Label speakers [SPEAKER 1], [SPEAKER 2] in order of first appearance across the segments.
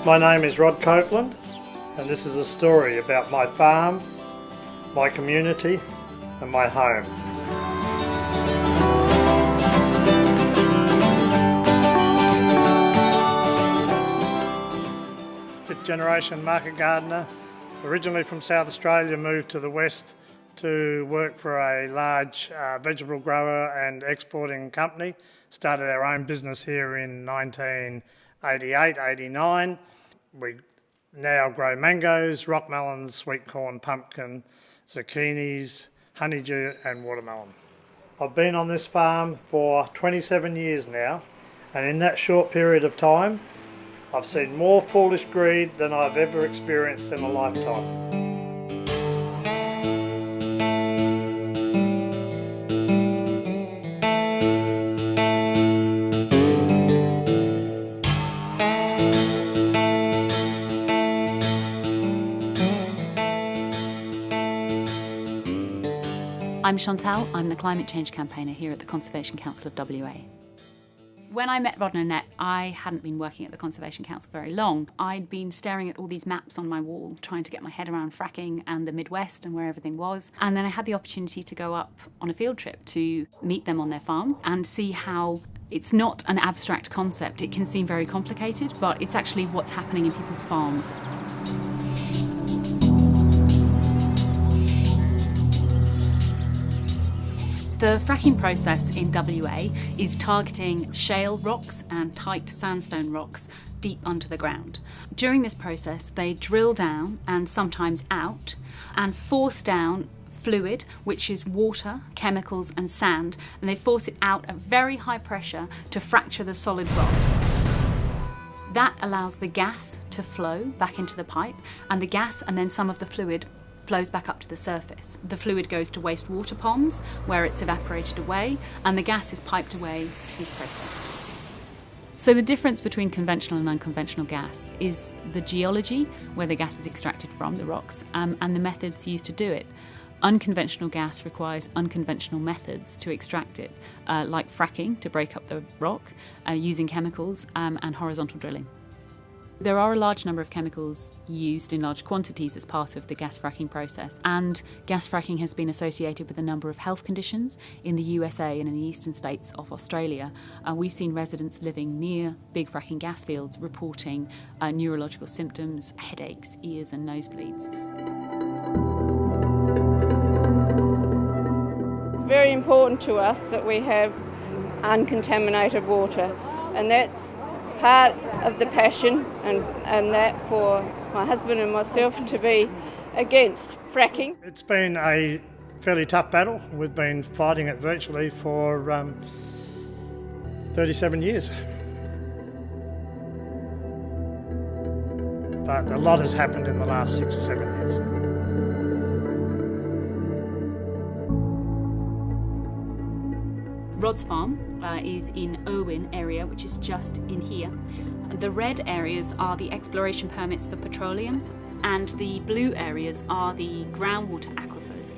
[SPEAKER 1] My name is Rod Copeland, and this is a story about my farm, my community and my home. Fifth generation market gardener, originally from South Australia, moved to the west to work for a large vegetable grower and exporting company. Started our own business here in 1988-89. We now grow mangoes, rock melons, sweet corn, pumpkin, zucchinis, honeydew and watermelon. I've been on this farm for 27 years now, and in that short period of time I've seen more foolish greed than I've ever experienced in a lifetime.
[SPEAKER 2] I'm Chantal, I'm the Climate Change Campaigner here at the Conservation Council of WA. When I met Rod and Annette, I hadn't been working at the Conservation Council very long. I'd been staring at all these maps on my wall, trying to get my head around fracking and the Midwest and where everything was. And then I had the opportunity to go up on a field trip to meet them on their farm and see how it's not an abstract concept. It can seem very complicated, but it's actually what's happening in people's farms. The fracking process in WA is targeting shale rocks and tight sandstone rocks deep under the ground. During this process, they drill down and sometimes out and force down fluid, which is water, chemicals and sand, and they force it out at very high pressure to fracture the solid rock. That allows the gas to flow back into the pipe, and the gas and then some of the fluid flows back up to the surface. The fluid goes to wastewater ponds where it's evaporated away, and the gas is piped away to be processed. So the difference between conventional and unconventional gas is the geology, where the gas is extracted from the rocks, and the methods used to do it. Unconventional gas requires unconventional methods to extract it, like fracking to break up the rock, using chemicals, and horizontal drilling. There are a large number of chemicals used in large quantities as part of the gas fracking process, and gas fracking has been associated with a number of health conditions in the USA and in the eastern states of Australia. We've seen residents living near big fracking gas fields reporting neurological symptoms, headaches, ears and nosebleeds.
[SPEAKER 3] It's very important to us that we have uncontaminated water, and that's part of the passion and that for my husband and myself to be against fracking.
[SPEAKER 1] It's been a fairly tough battle. We've been fighting it virtually for 37 years. But a lot has happened in the last 6 or 7 years.
[SPEAKER 2] Rod's farm is in Irwin area, which is just in here. The red areas are the exploration permits for petroleums, and the blue areas are the groundwater aquifers.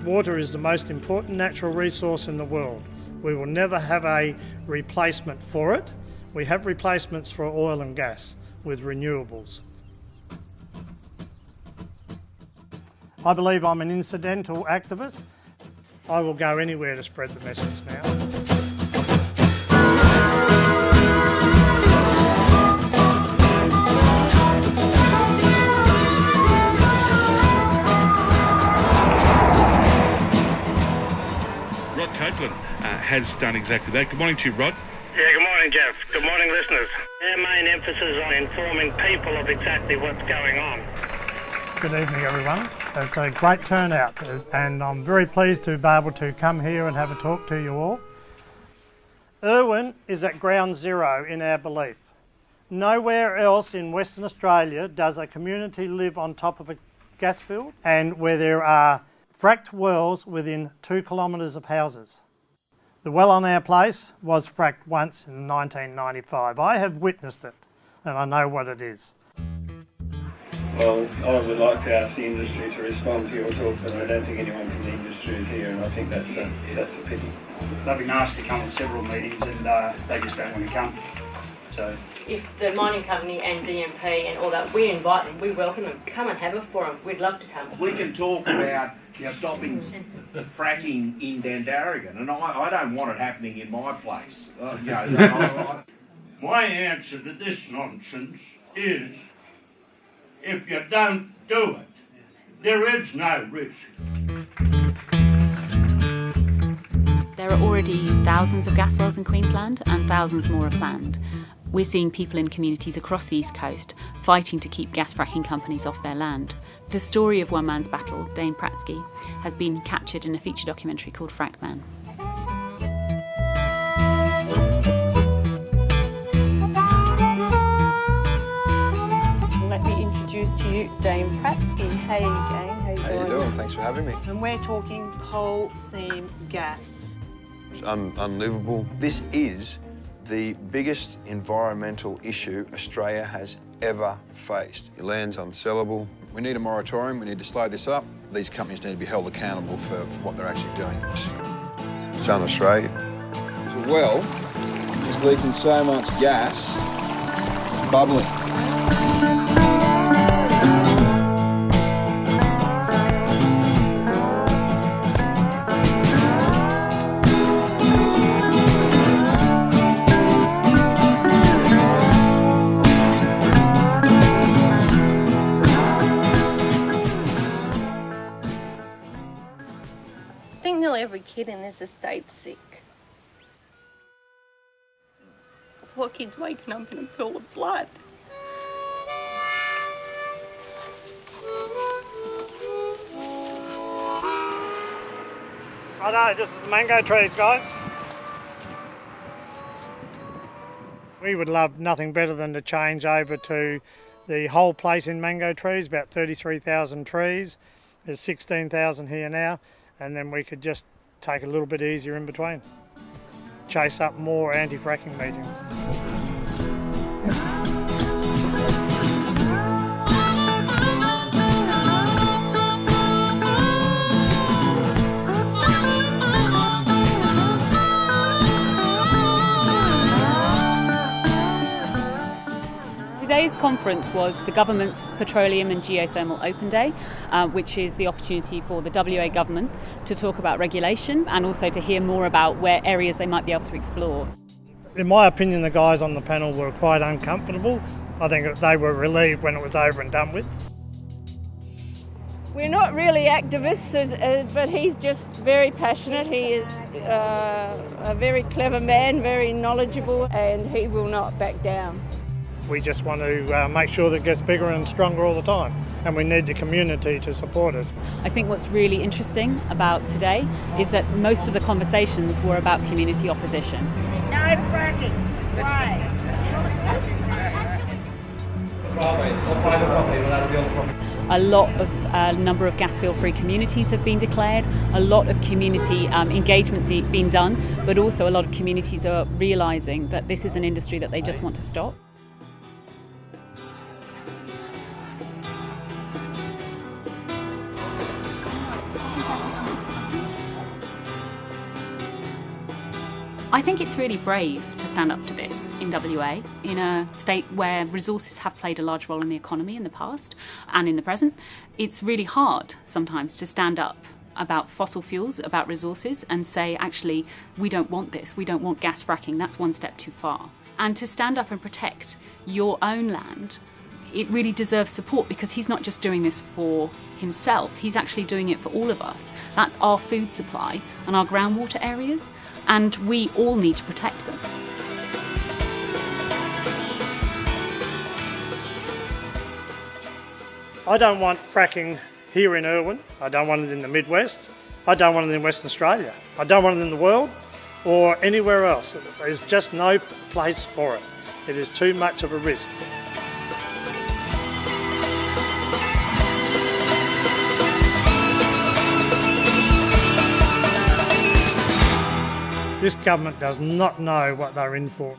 [SPEAKER 1] Water is the most important natural resource in the world. We will never have a replacement for it. We have replacements for oil and gas with renewables. I believe I'm an incidental activist. I will go anywhere to spread the message now.
[SPEAKER 4] Rod Copeland has done exactly that. Good morning to you, Rod.
[SPEAKER 5] Yeah, good morning, Jeff. Good morning, listeners. Our main emphasis on informing people of exactly what's going on.
[SPEAKER 1] Good evening, everyone. It's a great turnout, and I'm very pleased to be able to come here and have a talk to you all. Irwin is at ground zero in our belief. Nowhere else in Western Australia does a community live on top of a gas field and where there are fracked wells within 2 kilometres of houses. The well on our place was fracked once in 1995. I have witnessed it and I know what it is.
[SPEAKER 6] Well, I would like to ask the industry to respond to your talk, but I don't think anyone from the industry is here, and I think that's a pity.
[SPEAKER 7] They've been asked to come to several meetings and they just don't want to come.
[SPEAKER 6] So
[SPEAKER 7] if the mining company and DMP and all that, we invite them, we welcome them. Come and have a forum. We'd love to come.
[SPEAKER 8] We can talk about stopping fracking in Dandaragan, and I don't want it happening in my place.
[SPEAKER 9] My answer to this nonsense is, if you don't do it, there is no risk.
[SPEAKER 2] There are already thousands of gas wells in Queensland and thousands more are planned. We're seeing people in communities across the East Coast fighting to keep gas fracking companies off their land. The story of one man's battle, Dane Pratsky, has been captured in a feature documentary called Frackman.
[SPEAKER 3] Let me introduce to you Dane Pratsky. Hey Dane,
[SPEAKER 10] how you doing? Thanks for having me.
[SPEAKER 3] And we're talking coal seam gas.
[SPEAKER 10] It's unlivable. This is the biggest environmental issue Australia has ever faced. Your land's unsellable. We need a moratorium. We need to slow this up. These companies need to be held accountable for what they're actually doing. Southern Australia. The well is leaking so much gas, it's bubbling.
[SPEAKER 11] I think nearly every kid in this estate's sick. Poor kid's waking up in a pool of blood.
[SPEAKER 1] Righto, this is the mango trees, guys. We would love nothing better than to change over to the whole place in mango trees, about 33,000 trees. There's 16,000 here now, and then we could just take a little bit easier in between. Chase up more anti-fracking meetings.
[SPEAKER 2] Today's conference was the government's Petroleum and Geothermal Open Day, which is the opportunity for the WA government to talk about regulation and also to hear more about where areas they might be able to explore.
[SPEAKER 1] In my opinion, the guys on the panel were quite uncomfortable. I think they were relieved when it was over and done with.
[SPEAKER 3] We're not really activists, but he's just very passionate. He is a very clever man, very knowledgeable, and he will not back down.
[SPEAKER 1] We just want to make sure that it gets bigger and stronger all the time, and we need the community to support us.
[SPEAKER 2] I think what's really interesting about today is that most of the conversations were about community opposition.
[SPEAKER 11] No fracking. Why?
[SPEAKER 2] A lot of number of gas field free communities have been declared, a lot of community engagements being done, but also a lot of communities are realising that this is an industry that they just want to stop. I think it's really brave to stand up to this in WA, in a state where resources have played a large role in the economy in the past and in the present. It's really hard sometimes to stand up about fossil fuels, about resources, and say, actually, we don't want this, we don't want gas fracking, that's one step too far. And to stand up and protect your own land, it really deserves support because he's not just doing this for himself, he's actually doing it for all of us. That's our food supply and our groundwater areas, and we all need to protect them.
[SPEAKER 1] I don't want fracking here in Irwin, I don't want it in the Midwest, I don't want it in Western Australia, I don't want it in the world or anywhere else. There's just no place for it. It is too much of a risk. This government does not know what they're in for.